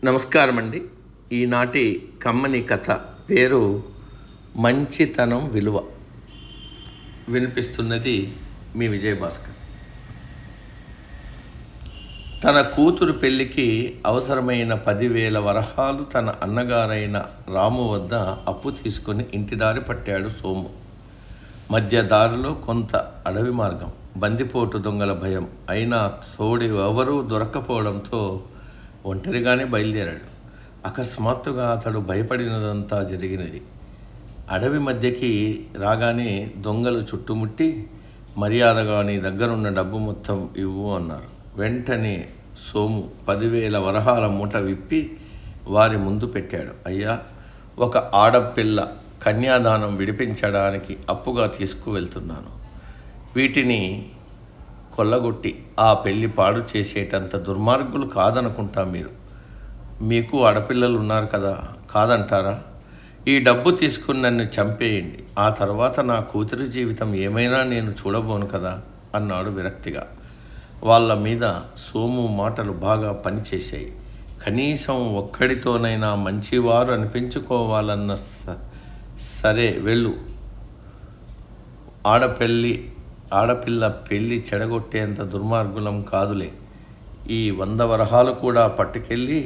నమస్కారం అండి. ఈనాటి కమ్మని కథ పేరు మంచితనం విలువ. వినిపిస్తున్నది మీ విజయభాస్కర్. తన కూతురు పెళ్లికి అవసరమైన 10,000 వరహాలు తన అన్నగారైన రాము వద్ద అప్పు తీసుకుని ఇంటిదారి పట్టాడు సోము. మధ్య దారిలో కొంత అడవి మార్గం, బందిపోటు దొంగల భయం అయినా తోడు ఎవరూ దొరక్కపోవడంతో ఒంటరిగానే బయలుదేరాడు. అకస్మాత్తుగా అతడు భయపడినదంతా జరిగినది. అడవి మధ్యకి రాగానే దొంగలు చుట్టుముట్టి మర్యాదగా నీ దగ్గరున్న డబ్బు మొత్తం ఇవ్వు అన్నారు. వెంటనే సోము 10,000 వరహాల మూట విప్పి వారి ముందు పెట్టాడు. అయ్యా, ఒక ఆడపిల్ల కన్యాదానం విడిపించడానికి అప్పుగా తీసుకువెళ్తున్నాను. వీటిని కొల్లగొట్టి ఆ పెళ్లి పాడు చేసేటంత దుర్మార్గులు కాదనుకుంటా మీరు. మీకు ఆడపిల్లలు ఉన్నారు కదా, కాదంటారా? ఈ డబ్బు తీసుకుని నన్ను చంపేయండి. ఆ తర్వాత నా కూతురి జీవితం ఏమైనా నేను చూడబోను కదా అన్నాడు విరక్తిగా. వాళ్ళ మీద సోము మాటలు బాగా పనిచేశాయి. కనీసం ఒక్కడితోనైనా మంచివారు అనిపించుకోవాలన్న సరే వెళ్ళు. ఆడపిల్ల పెళ్ళి చెడగొట్టేంత దుర్మార్గులం కాదులే. ఈ 100 వరహాలు కూడా పట్టుకెళ్ళి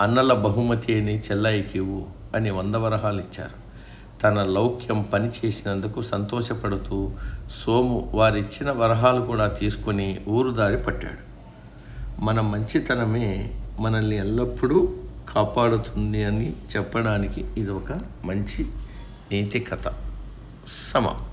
అన్నల బహుమతి అని చెల్లయ్యకి ఇవ్వు అని 100 వరహాలు ఇచ్చారు. తన లౌక్యం పని చేసినందుకు సంతోషపడుతూ సోము వారిచ్చిన వరహాలు కూడా తీసుకొని ఊరుదారి పట్టాడు. మన మంచితనమే మనల్ని ఎల్లప్పుడూ కాపాడుతుంది అని చెప్పడానికి ఇది ఒక మంచి నీతి కథ. సమాప్తం.